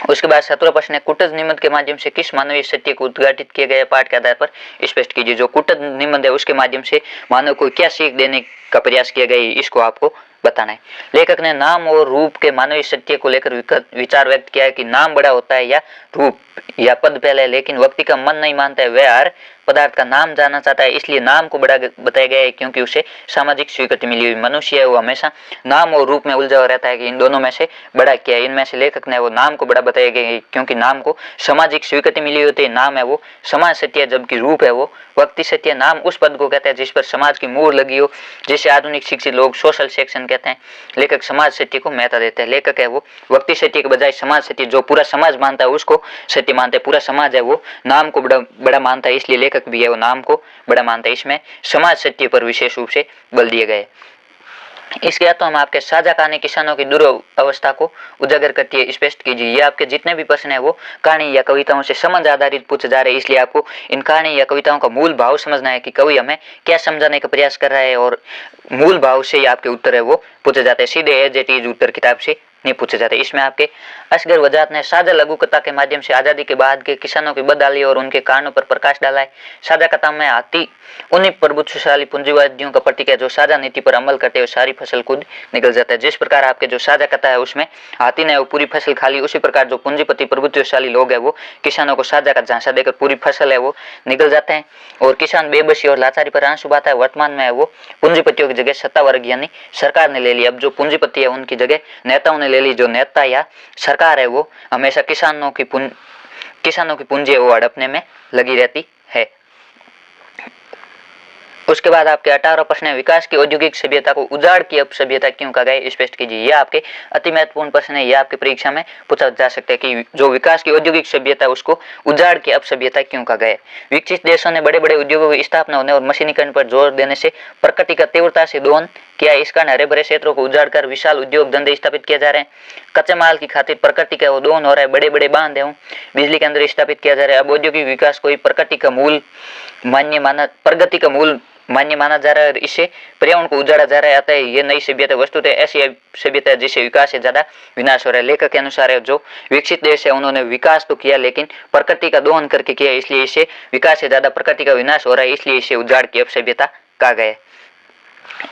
उसके बाद 17 प्रश्न है, कुटज निबंध के माध्यम से किस मानवीय सत्य को उद्घाटित किया गया, पाठ के आधार पर स्पष्ट कीजिए। जो कुटज निबंध है उसके माध्यम से मानव को क्या सीख देने का प्रयास किया गया, इसको आपको बताना है। लेखक ने नाम और रूप के मानवीय सत्य को लेकर विचार व्यक्त किया है कि नाम बड़ा होता है या रूप या पद पहले, लेकिन व्यक्ति का मन नहीं मानता है। वह हर पदार्थ का नाम जानना चाहता है, इसलिए नाम को बड़ा बताया गया है क्योंकि उसे सामाजिक स्वीकृति मिली हुई। मनुष्य है वो हमेशा नाम और रूप में उलझा हुआ रहता है कि इन दोनों में से बड़ा क्या है। इनमें से लेखक ने वो नाम को बड़ा बताया गया है क्योंकि नाम को सामाजिक स्वीकृति मिली होती है। नाम है वो समाज सत्य, जबकि रूप है वो व्यक्ति सत्य। नाम उस पद को कहते हैं जिस पर समाज की मोहर लगी हो, जिसे आधुनिक शिक्षित लोग सोशल सेक्शन कहते हैं। लेखक समाज सत्य को महत्व देते हैं। लेखक है वो व्यक्ति सत्य के बजाय समाज सत्य, जो पूरा समाज मानता है उसको सत्य मानते हैं। पूरा समाज है वो नाम को बड़ा मानता है, इसलिए लेखक भी है वो नाम को बड़ा मानता है। इसमें समाज सत्य पर विशेष रूप से बल दिए गए। इसके बाद तो हम आपके साझा कहानी किसानों की दुरावस्था को उजागर करती है, स्पष्ट कीजिए। ये आपके जितने भी प्रश्न है वो कहानी या कविताओं से संबंध आधारित पूछे जा रहे हैं, इसलिए आपको इन कहानी या कविताओं का मूल भाव समझना है कि कवि हमें क्या समझाने का प्रयास कर रहा है और मूल भाव से ही आपके उत्तर है वो पूछे जाते हैं। सीधे एज इट इज उत्तर किताब से नहीं पूछे जाते। इसमें आपके असगर वजाहत ने साझा लघु कथा के माध्यम से आजादी के बाद के किसानों की बदहाली और उनके कारणों पर प्रकाश डाला है। साझा कथा में हाथी उन्हीं प्रभुत्वशाली पूंजीवादियों का प्रतीक है जो साझा नीति पर अमल करते हुए सारी फसल खुद निकल जाता है। जिस प्रकार आपके जो साझा कथा है उसमें हाथी ने वो पूरी फसल खा ली, उसी प्रकार जो पूंजीपति प्रभुत्वशाली लोग है वो किसानों को साझा का झांसा देकर पूरी फसल है वो निकल जाते हैं और किसान बेबसी और लाचारी पर आंसू बहाता है। वर्तमान में है वो पूंजीपतियों की जगह सत्ता वर्ग यानी सरकार ने ले ली। अब जो पूंजीपति है उनकी जगह नेताओं ने ले ली। जो नेता या सरकार है वो हमेशा किसानों की पूंजी है वो हड़पने में लगी रहती है। उसके बाद आपके 18 प्रश्न है, विकास की औद्योगिक सभ्यता को उजाड़ की अपसभ्यता क्यों कहा गया, स्पष्ट कीजिए। यह आपके अति महत्वपूर्ण प्रश्न है। यह आपकी परीक्षा में पूछा जा सकता है कि जो विकास की औद्योगिक सभ्यता है उसको उजाड़ की अपसभ्यता क्यों कहा गया। विकसित देशों ने बड़े बड़े उद्योगों की स्थापना होने और मशीनीकरण पर जोर देने से प्रकृति का तीव्रता से दोहन किया। इस कारण हरे भरे क्षेत्रों को उजाड़ कर विशाल उद्योग धंधे स्थापित किए जा रहे हैं। कच्चे माल की खातिर प्रकृति का वो दोहन हो रहा है। बड़े बड़े बांध एवं बिजली के अंदर स्थापित किया जा रहा है। अब औद्योगिक विकास को प्रगति का मूल मान्य माना जा रहा है और इससे पर्यावरण को उजाड़ा जा रहा है। अतः ये नई सभ्यता वस्तुतः ऐसी सभ्यता जिससे विकास से ज्यादा विनाश हो रहा है। लेखक के अनुसार है जो विकसित देश है उन्होंने विकास तो किया लेकिन प्रकृति का दोहन करके किया, इसलिए इससे विकास से ज्यादा प्रकृति का विनाश हो रहा है, इसलिए इसे उजाड़ की अपसभ्यता कहा गया।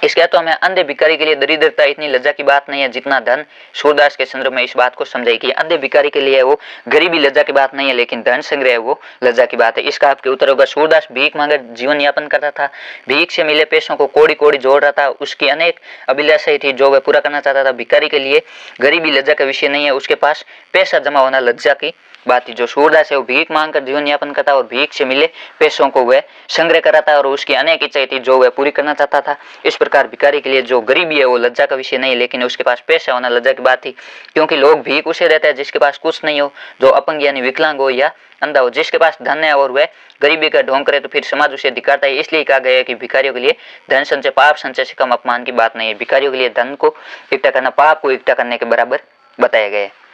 इसके तो हमें अंधे भिखारी के लिए दरिद्रता इतनी लज्जा की बात नहीं है जितना धन। सूरदास के संदर्भ में इस बात को समझाई कि अंधे भिखारी के लिए वो गरीबी लज्जा की बात नहीं है लेकिन धन संग्रह वो लज्जा की बात है। इसका आपके उत्तर होगा सूरदास भीख मांगर जीवन यापन करता था। भीख से मिले पैसों को कोड़ी कोड़ी जोड़ रहा था। उसकी अनेक अभिलाषाएं थी जो वह पूरा करना चाहता था। भिखारी के लिए गरीबी लज्जा का विषय नहीं है, उसके पास पैसा जमा होना लज्जा की बात थी। जो सूरदास है वो भीख मांगकर जीवन यापन करता और भीख से मिले पैसों को वह संग्रह कराता और उसकी अनेक इच्छाएं थी जो वह पूरी करना चाहता था। इस प्रकार भिखारी के लिए जो गरीबी है वो लज्जा का विषय नहीं, लेकिन उसके पास पैसा होना लज्जा की बात थी, क्योंकि लोग भीख उसे देते हैं जिसके पास कुछ नहीं हो, जो अपंग यानी विकलांग हो या अंधा हो। जिसके पास धन है और वह गरीबी का ढोंग करे तो फिर समाज उसे धिक्कारता है। इसलिए कहा गया है कि भिखारियों के लिए धन संचय पाप संचय से कम अपमान की बात नहीं है। भिखारियों के लिए धन को इकट्ठा करना पाप को इकट्ठा करने के बराबर बताया गया है।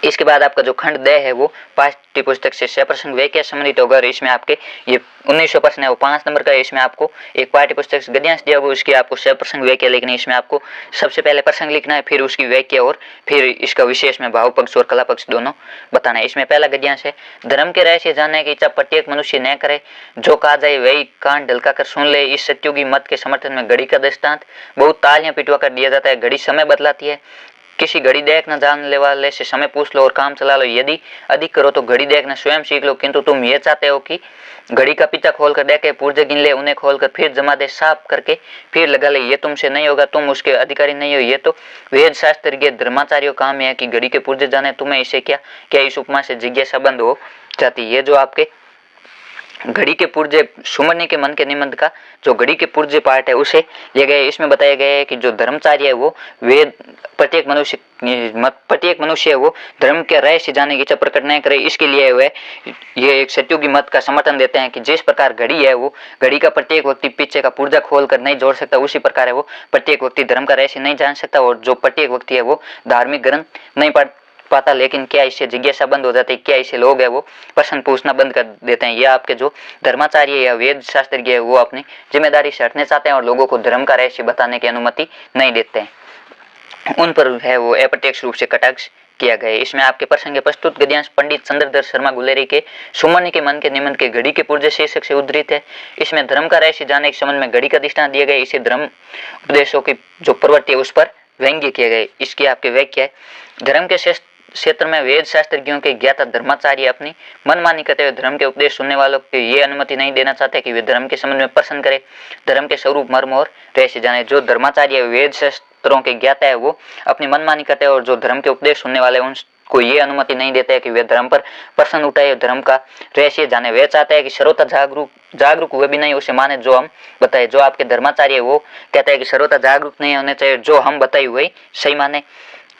इसके बाद आपका जो खंड द है वो पाठ्य पुस्तक से सह प्रसंग वे के संबंधित होगा और इसमें आपके ये 1900 प्रश्न है वो 5 नंबर का है। इसमें आपको एक पाठ्य पुस्तक से गद्यांश दिया होगा, उसकी आपको सह प्रसंग व्याख्या लिखनी है। इसमें आपको सबसे पहले प्रसंग लिखना है, फिर उसकी व्याख्या और फिर इसका विशेष में भाव पक्ष और कला पक्ष दोनों बताना है। इसमें पहला गद्यांश है, धर्म के रहस्य जानने की इच्छा प्रत्येक मनुष्य न करे, जो कहा जाए वही कान ढलका कर सुन ले। इस सत्युगी मत के समर्थन में घड़ी का दृष्टांत बहुत तालियां पिटवा कर दिया जाता है। घड़ी समय बदलाती है, किसी घड़ी देख न जानने वाले से समय पूछ लो और काम चला लो। यदि अधिक करो तो घड़ी देखना स्वयं सीख लो, किंतु तुम ये चाहते हो कि घड़ी का पीछा खोलकर देखे, पुर्जे गिन ले, उन्हें खोलकर फिर जमा दे, साफ करके फिर लगा ले। ये तुमसे नहीं होगा, तुम उसके अधिकारी नहीं हो। ये तो वेद शास्त्र के धर्माचार्यों काम है कि घड़ी के पुर्जे जाने, तुम्हें इसे क्या इस उपमा से जिज्ञासा बंद हो जाती। ये जो आपके घड़ी के पुर्जे सुमरने के मन के निबंध का जो घड़ी के पुर्जे पार्ट है उसे लिया गया है। इसमें बताया गया है कि जो धर्मचार्य है वो वेद प्रत्येक मनुष्य है वो धर्म के रहस्य जानने की इच्छा प्रकट नहीं करे, इसके लिए वे ये एक सत्युगी मत का समर्थन देते हैं कि जिस प्रकार घड़ी है वो घड़ी का प्रत्येक व्यक्ति पीछे का पुर्जा खोल कर नहीं जोड़ सकता, उसी प्रकार है वो प्रत्येक व्यक्ति धर्म का रहस्य नहीं जान सकता। और जो प्रत्येक व्यक्ति है वो धार्मिक ग्रंथ नहीं पढ़ पाता, लेकिन क्या इससे जिज्ञासा बंद हो जाती है, क्या इससे लोग है वो प्रश्न पूछना बंद कर देते हैं। यह आपके जो धर्माचार्य या वेद शास्त्रज्ञ है वो अपनी जिम्मेदारी से हटने चाहते हैं और लोगों को धर्म का रहस्य बताने की अनुमति नहीं देते हैं, उन पर है वो अप्रत्यक्ष रूप से कटाक्ष किया गया है। इसमें आपके प्रसंग प्रस्तुत गद्यांश पंडित चंद्रधर शर्मा गुलेरी के सुमन के मन के निबंध के घड़ी के पुर्जे शीर्षक से उद्धृत है। इसमें धर्म का रहस्य जानने के संबंध में घड़ी का दृष्टांत दिया गया। इसे धर्म उपदेशों की जो प्रवृत्ति है उस पर व्यंग्य किया गया। इसकी आपके व्याख्या है, धर्म के क्षेत्र में वेद शास्त्रज्ञों के ज्ञाता धर्माचार्य अपनी मनमानी करते हुए धर्म के उपदेश सुनने वालों को ये अनुमति नहीं देना चाहते कि वे धर्म के संबंध में प्रश्न करें, धर्म के स्वरूप मर्म और रहस्य जाने। जो धर्माचार्य वेद शास्त्रों के ज्ञाता है वो अपनी मनमानी करते हैं और जो धर्म के उपदेश सुनने वाले उनको ये अनुमति नहीं देते है कि वे धर्म पर प्रश्न उठाए, धर्म का रहस्य जाने। वे चाहते हैं कि श्रोता जागरूक हुए भी नहीं उसे माने जो हम बताए। जो आपके धर्माचार्य है वो कहते हैं कि श्रोता जागरूक नहीं होने चाहिए, जो हम बताए हुए सही माने।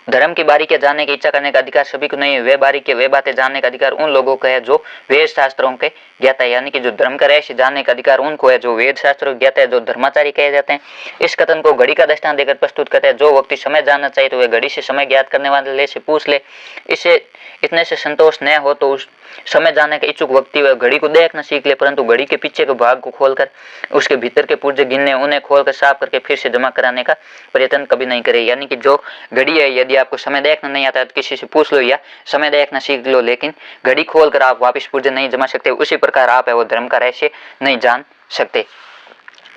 धर्म की बारीकियां जानने की इच्छा करने का अधिकार सभी को नहीं है, वे बारीकियां वे बातें जानने का अधिकार उन लोगों का है जो वेद शास्त्रों के ज्ञाता है। यानी कि जो धर्म का रहस्य जानने का अधिकार उनको है जो वेद शास्त्रों के ज्ञाता है, जो धर्माचार्य कहे जाते हैं। इस कथन को घड़ी का दृष्टांत देकर प्रस्तुत करते हैं, जो व्यक्ति समय जानना चाहिए तो वह घड़ी से समय ज्ञात करने वाले से पूछ ले। इसे इतने से संतोष न हो तो उस समय जानने का इच्छुक व्यक्ति वह घड़ी को देखना सीख ले, परंतु घड़ी के पीछे के भाग को खोलकर उसके भीतर के पुर्जे गिनने, उन्हें खोलकर साफ करके फिर से जमा कराने का प्रयत्न कभी नहीं करे। यानी कि जो घड़ी है यदि आपको समय देखना नहीं आता है तो किसी से पूछ लो या समय देखना सीख लो, लेकिन घड़ी खोलकर आप वापस पुर्जे नहीं जमा सकते। उसी प्रकार आप है वो धर्म का रहस्य नहीं जान सकते।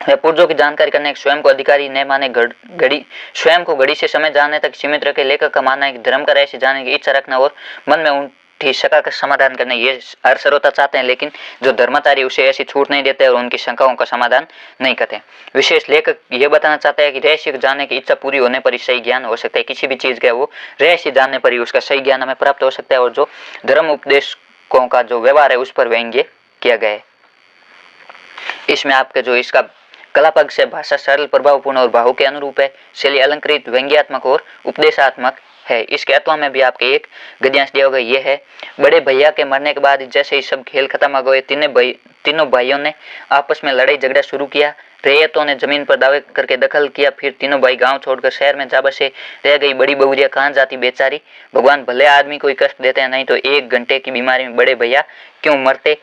वह पुर्जों की जानकारी करने स्वयं को अधिकारी न माने, घड़ी स्वयं को घड़ी से समय जानने तक सीमित रखे। लेखक का मानना है कि धर्म का रहस्य जानने की इच्छा रखना और मन में उठी शंका का समाधान करना ये हर श्रोता चाहते हैं, लेकिन जो धर्माचार्य उसे ऐसी छूट नहीं देते और उनकी शंकाओं का समाधान नहीं करते। विशेष लेखक ये बताना चाहता है कि रहस्य जानने की इच्छा पूरी होने पर ही सही ज्ञान हो सकता है। किसी भी चीज का वो रहस्य जानने पर ही उसका सही ज्ञान हमें प्राप्त हो सकता है। और जो धर्म उपदेशकों का जो व्यवहार है उस पर व्यंग्य किया गया है। इसमें आपके जो इसका कला पक्ष से भाषा सरल प्रभावपूर्ण और भाव के अनुरूप है, शैली अलंकृत व्यंग्यात्मक और उपदेशात्मक है। इसके अथवा में भी आपके एक गद्यांश दिया होगा, ये है, बड़े भैया के मरने के बाद जैसे ही सब खेल खत्म हो गए तीनों भाइयों ने आपस में लड़ाई झगड़ा शुरू किया। रैयतों ने जमीन पर दावे करके दखल किया, फिर तीनों भाई गांव छोड़कर शहर में जा बसे। रह गई बड़ी बहुरिया कहाँ जाती बेचारी। भगवान भले आदमी को कष्ट देते हैं, नहीं तो 1 घंटे की बीमारी में बड़े भैया क्यों मरते।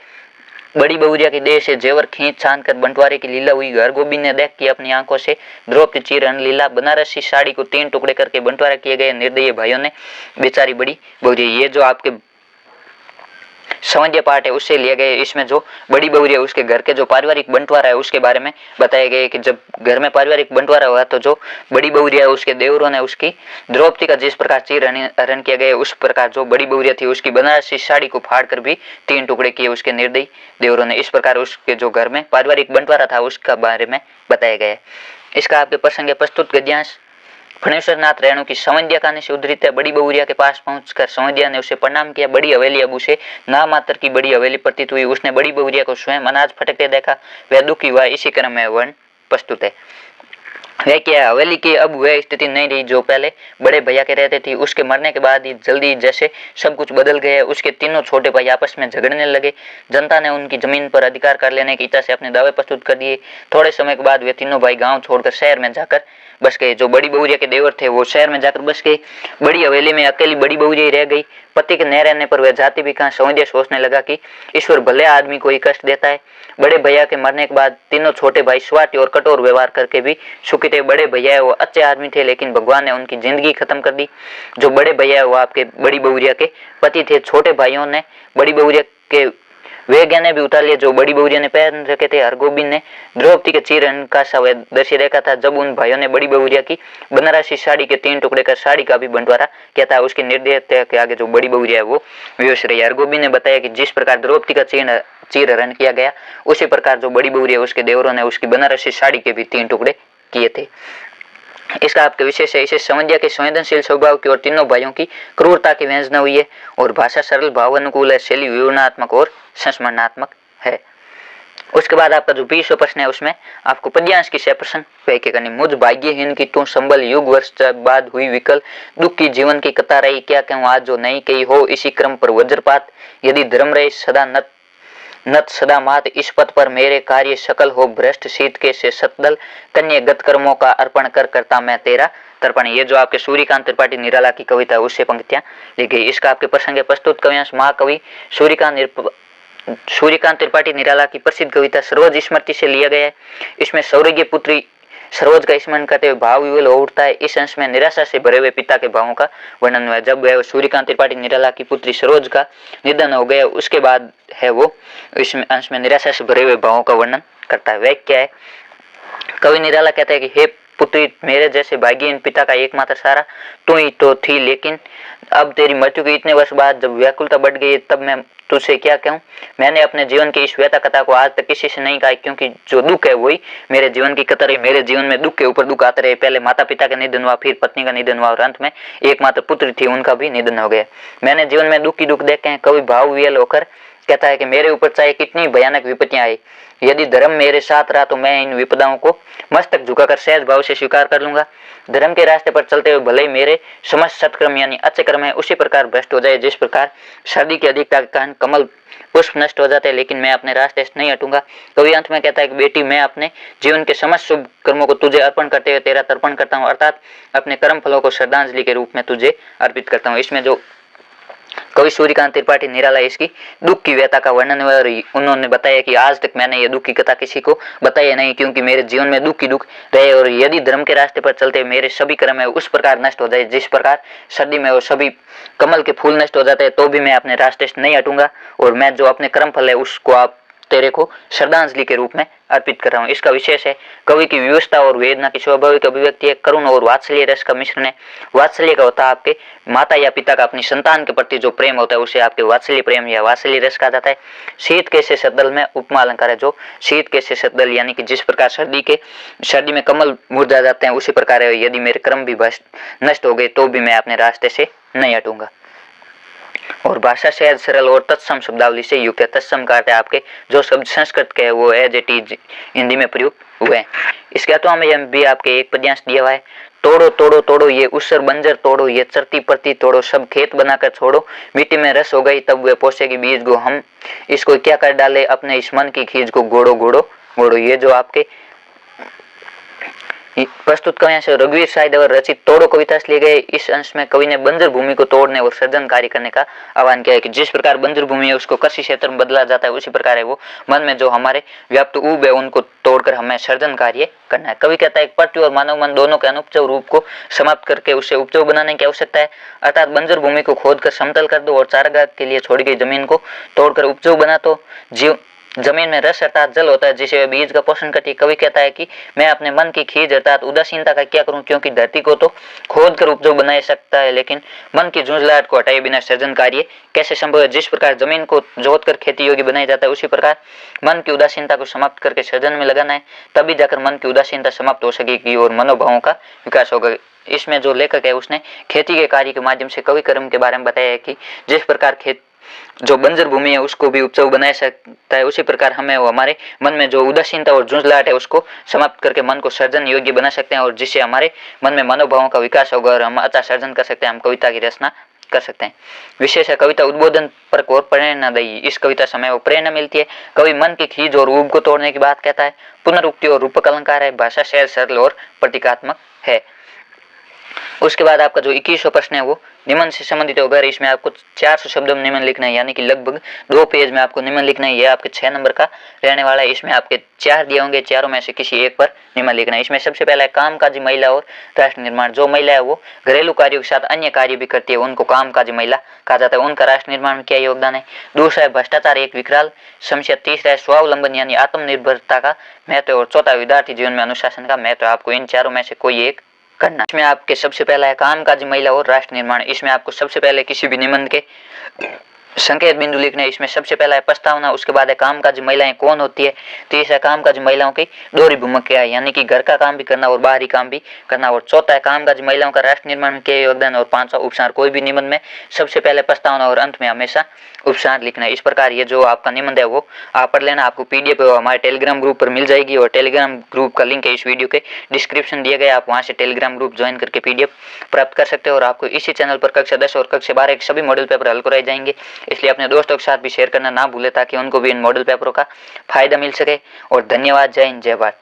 बड़ी बहुरिया की देह से जेवर खींच छान कर बंटवारे की लीला हुई। घर गोबिंद ने देख की अपनी आंखों से द्रौपदी चीरन लीला। बनारसी साड़ी को 3 टुकड़े करके बंटवारा किए गए निर्दयी भाइयों ने बेचारी बड़ी बहुरिया। ये जो आपके संबंधी पार्ट है उससे लिया गया। इसमें जो बड़ी बहुरिया उसके घर के जो पारिवारिक बंटवारा है उसके बारे में बताया गया कि जब घर में पारिवारिक बंटवारा हुआ तो जो बड़ी बहुरिया है उसके देवरों ने उसकी द्रौपदी का जिस प्रकार चीरहरण किया गया उस प्रकार जो बड़ी बहुरिया थी उसकी बनारसी साड़ी को फाड़ कर भी 3 टुकड़े किए उसके निर्दयी देवरों ने। इस प्रकार उसके जो घर में पारिवारिक बंटवारा था उसका बारे में बताया गया। इसका आपके प्रसंग प्रस्तुत गद्यांश फणेश्वर नाथ रेणु की संवैद्या खाने से उद्धृत है। बड़ी बहुरिया के पास पहुंचकर संवैद्या ने उसे प्रणाम किया। बड़ी हवेली अब उसे ना मात्र की बड़ी हवेली प्रतीत हुई। उसने बड़ी बहुरिया को स्वयं अनाज फटकते देखा। वह दुखी हुआ। इसी क्रम में वर्ण प्रस्तुत है। वह क्या है, हवेली की अब वह स्थिति नहीं रही जो पहले बड़े भैया के रहते थी। उसके मरने के बाद ही जल्दी जैसे सब कुछ बदल गया। उसके तीनों छोटे भाई आपस में झगड़ने लगे। जनता ने उनकी जमीन पर अधिकार कर लेने की इच्छा से अपने दावे प्रस्तुत कर दिए। थोड़े समय के बाद वे तीनों भाई गांव छोड़कर शहर में जाकर बस गए। जो बड़ी बहुरिया के देवर थे वो शहर में जाकर बस गए। बड़ी हवेली में अकेली बड़ी बहुरिया ही रह गई। पति के न रहने पर वह जाति भी कहाँ। संवैद्या सोचने लगा कि ईश्वर भले आदमी को ही कष्ट देता है। बड़े भैया के मरने के बाद तीनों छोटे भाई स्वार्थी और कठोर व्यवहार करके भी सुखी थे। बड़े भैया वो अच्छे आदमी थे, लेकिन भगवान ने उनकी जिंदगी खत्म कर दी। जो बड़े भैया वो आपके बड़ी बहुरिया के पति थे। छोटे भाइयों ने बड़ी बहुरिया के वे गहने भी उतार लिए जो बड़ी बहुरिया ने पहन रखे थे। हरगोबिंद ने द्रौपदी के चीरहरण का सा दृश्य देखा था। जब उन भाइयों ने बड़ी बहुरिया की बनारसी साड़ी के 3 टुकड़े कर साड़ी का भी बंटवारा किया था। उसकी निर्दयता के आगे जो बड़ी बहुरिया है वो बेहोश रही। हरगोबिंद ने बताया कि जिस प्रकार द्रौपदी का चीरहरण किया गया, उसी प्रकार जो बड़ी बहुरिया उसके देवरों ने उसकी बनारसी साड़ी के भी 3 टुकड़े किए थे। इसका आपके विशेष है। इसे संवैद्या के संवेदनशील स्वभाव की और तीनों भाइयों की क्रूरता की व्यंजना हुई है। और भाषा सरल भाव अनुकूल है। शैली विवरणात्मक और संस्मरणात्मक है। उसके बाद आपका जो 20वां प्रश्न है उसमें आपको पद्यांश की 6 प्रश्न व्याख्या करनी। मुझ भाग्यहीन की तू संबल युग वर्ष बाद हुई विकल, दुख की जीवन की कथा रही, क्या कहूँ आज जो नहीं कही हो। इसी क्रम पर वज्रपात, यदि धर्म रहे सदा नत सदा मात, इस पथ पर मेरे कार्य सकल हो भ्रष्ट, शीत के से सतदल, कन्या गत कर्मों का अर्पण कर करता मैं तेरा तर्पण। ये जो आपके सूर्यकांत त्रिपाठी निराला की कविता है उससे पंक्तियां ली गई। इसका आपके प्रसंग प्रस्तुत कवियांश महाकवि सूर्यकांत त्रिपाठी निराला की प्रसिद्ध कविता सरोज स्मृति से लिया गया है। इसमें सौर्य पुत्री सरोज का स्मरण करते हुए भाव विवल हो उठता है। इस अंश में निराशा से भरे हुए पिता के भावों का वर्णन हुआ है। जब वह सूर्यकांत त्रिपाठी निराला की पुत्री सरोज का निधन हो गया उसके बाद है वो इस अंश में निराशा से भरे हुए भावों का वर्णन करता है। वह क्या है, कवि निराला कहता है कि हे पुत्री, मेरे जैसे भाग्यहीन पिता का एकमात्र सहारा तू ही तो थी, लेकिन अब तेरी मृत्यु के इतने वर्ष बाद जब व्याकुलता बढ़ गई तब मैं तुझसे क्या कहूँ। मैंने अपने जीवन की इस व्यथा कथा को आज तक किसी से नहीं कहा, क्योंकि जो दुख है वही मेरे जीवन की कथा रही। मेरे जीवन में दुख के ऊपर दुख आते रहे। पहले माता पिता का निधन हुआ, फिर पत्नी का निधन हुआ और अंत में एकमात्र पुत्री थी उनका भी निधन हो गया। मैंने जीवन में दुख ही दुख देखे हैं। कवि भाव विहल होकर कहता है कि मेरे ऊपर चाहे कितनी भयानक विपत्तियां आई, यदि धर्म मेरे साथ रहा तो मैं इन विपदाओं को मस्तक झुकाकर सहज भाव से स्वीकार कर लूंगा। धर्म के रास्ते पर चलते हुए भले ही मेरे समस्त सत्कर्म यानी अच्छे कर्म है उसी प्रकार भ्रष्ट हो जाए जिस प्रकार सर्दी की अधिकता के कारण कमल पुष्प नष्ट हो जाते हैं, लेकिन मैं अपने रास्ते से नहीं हटूंगा। कवि अंत में कहता है कि बेटी, मैं अपने जीवन के समस्त शुभ कर्मों को तुझे अर्पण करते हुए तेरा तर्पण करता हूँ, अर्थात अपने कर्म फलों को श्रद्धांजलि के रूप में तुझे अर्पित करता हूँ। इसमें जो कवि सूर्यकांत त्रिपाठी निराला इसकी दुख की व्यथा का वर्णन हुआ और उन्होंने बताया कि आज तक मैंने ये दुख की कथा किसी को बताई नहीं, क्योंकि मेरे जीवन में दुख ही दुख रहे। और यदि धर्म के रास्ते पर चलते मेरे सभी कर्म है उस प्रकार नष्ट हो जाए जिस प्रकार सर्दी में वो सभी कमल के फूल नष्ट हो जाते हैं, तो भी मैं अपने रास्ते से नहीं हटूंगा और मैं जो अपने कर्म फल है उसको आप तेरे को श्रद्धांजलि के रूप में अर्पित कर रहा हूँ। इसका विशेष है, कवि की विवशता और वेदना की स्वाभाविक अभिव्यक्ति है। करुण और वात्सल्य रस का मिश्रण है। वात्सल्य का होता है आपके माता या पिता का अपनी संतान के प्रति जो प्रेम होता है उसे आपके वात्सल्य प्रेम या वात्सल्य रस कहा जाता है। शीत के से सतदल में उपमा अलंकार है। जो शीत के से सतदल यानी कि जिस प्रकार सर्दी में कमल मुरझा जाते हैं उसी प्रकार है, यदि मेरे कर्म भी नष्ट हो गए तो भी मैं अपने रास्ते से नहीं हटूंगा। और भाषा सहज सरल और तत्सम शब्दावली से युक्त है। तत्सम का अर्थ है आपके जो शब्द संस्कृत के वो एज इट इज हिंदी में प्रयुक्त हुए हैं। इसके अथवा में भी आपके एक पद्यांश दिया हुआ है। तोड़ो तोड़ो तोड़ो ये उसर बंजर तोड़ो, ये चरती परती तोड़ो, सब खेत बनाकर छोड़ो, मिट्टी में रस हो गई तब वे पोसेगी बीज को, हम इसको क्या कर डाले अपने इस मन की खींच को, घोड़ो घोड़ो घोड़ो। ये जो आपके प्रस्तुत कवियां से रघुवीर साहिद और रचित तोड़ो कविता से लिए गए। इस अंश में कवि ने बंजर भूमि को तोड़ने और सृजन कार्य करने का आह्वान किया है कि जिस प्रकार बंजर भूमि है उसको कृषि क्षेत्र में बदला जाता है उसी प्रकार है वो मन में जो हमारे व्याप्त ऊब है उनको तोड़कर हमें सृजन कार्य करना है। कवि कहता है पृथ्वी और मानव मन दोनों के अनुपजव रूप को समाप्त करके उसे उपजव बनाने की आवश्यकता है, अर्थात बंजर भूमि को खोद कर समतल कर दो और चारागाह के लिए छोड़ी गई जमीन को तोड़कर उपजव बना दो। जमीन में रस अर्थात जल होता है जिसे बीज का पोषण करती है। कवि कहता है कि मैं अपने मन की खींच अर्थात उदासीनता का क्या करूं, क्योंकि धरती को तो खोद कर उपजाऊ बना सकता है, लेकिन मन की झुंझलाहट को हटाए बिना सृजन कार्य कैसे संभव है। जिस प्रकार जमीन को जोत कर खेती योग्य बनाया जाता है, उसी प्रकार मन की उदासीनता को समाप्त करके सृजन में लगाना है, तभी जाकर मन की उदासीनता समाप्त हो सकेगी और मनोभावों का विकास होगा। इसमें जो लेखक है उसने खेती के कार्य के माध्यम से कवि कर्म के बारे में बताया है कि जिस प्रकार खेत जो बंजर भूमि है उसको भी उपजाऊ बना सकता है, उसी प्रकार हमें वो हमारे मन में जो उदासीनता और झुंझलाहट है उसको समाप्त करके मन को सृजन योग्य बना सकते हैं, और जिससे हमारे मन में मनोभावों का विकास होगा और हम अच्छा सृजन कर सकते हैं, हम कविता की रचना कर सकते हैं। विशेष है कविता उद्बोधन पर और प्रेरणादायी। इस कविता से हमें वो प्रेरणा मिलती है। कवि मन की खींच और ऊब को तोड़ने की बात कहता है। पुनरुक्ति और रूपक अलंकार है। भाषा सहज सरल और प्रतीकात्मक है। उसके बाद आपका जो 21वां प्रश्न है वो निम्न से संबंधित होगा। इसमें आपको 400 शब्दों में निम्न लिखना है, यानी कि लगभग 2 पेज में आपको निम्न लिखना है। यह आपके 6 नंबर का रहने वाला है। इसमें आपके 4 दिए होंगे, चारों में से किसी एक पर निम्न लिखना है। इसमें सबसे पहला है कामकाजी महिला और राष्ट्र निर्माण। जो महिला है वो घरेलू कार्यों के साथ अन्य कार्य भी करती है, उनको कामकाजी महिला कहा जाता है। उनका राष्ट्र निर्माण में क्या योगदान है। दूसरा है भ्रष्टाचार एक विकराल समस्या। तीसरा है स्वावलंबन यानी आत्मनिर्भरता का महत्व, और चौथा विद्यार्थी जीवन में अनुशासन का महत्व। आपको इन चारों में से कोई एक करना। इसमें आपके सबसे पहला है कामकाजी महिला और राष्ट्र निर्माण। इसमें आपको सबसे पहले किसी भी निबंध के संकेत बिंदु लिखना है। इसमें सबसे पहला है प्रस्तावना, उसके बाद है कामकाजी महिलाएं कौन होती है, तीसरा कामकाजी महिलाओं की दोहरी भूमिका क्या है, यानी कि घर का काम भी करना और बाहरी काम भी करना, और चौथा है कामकाजी महिलाओं का राष्ट्र निर्माण में क्या योगदान, और पांचवा उपसार। कोई भी निबंध में सबसे पहले प्रस्तावना और अंत में हमेशा उपसार लिखना है। इस प्रकार ये जो आपका निबंध है वो आप पढ़ लेना। आपको पीडीएफ हमारे टेलीग्राम ग्रुप पर मिल जाएगी, और टेलीग्राम ग्रुप का लिंक है इस वीडियो के डिस्क्रिप्शन दिए गए। आप वहां से टेलीग्राम ग्रुप ज्वाइन करके पीडीएफ प्राप्त कर सकते हो। और आपको इसी चैनल पर कक्षा 10 और कक्षा 12 के सभी मॉडल पेपर हल कराए जाएंगे, इसलिए अपने दोस्तों के साथ भी शेयर करना ना भूले, ताकि उनको भी इन मॉडल पेपरों का फायदा मिल सके। और धन्यवाद। जय हिंद, जय भारत।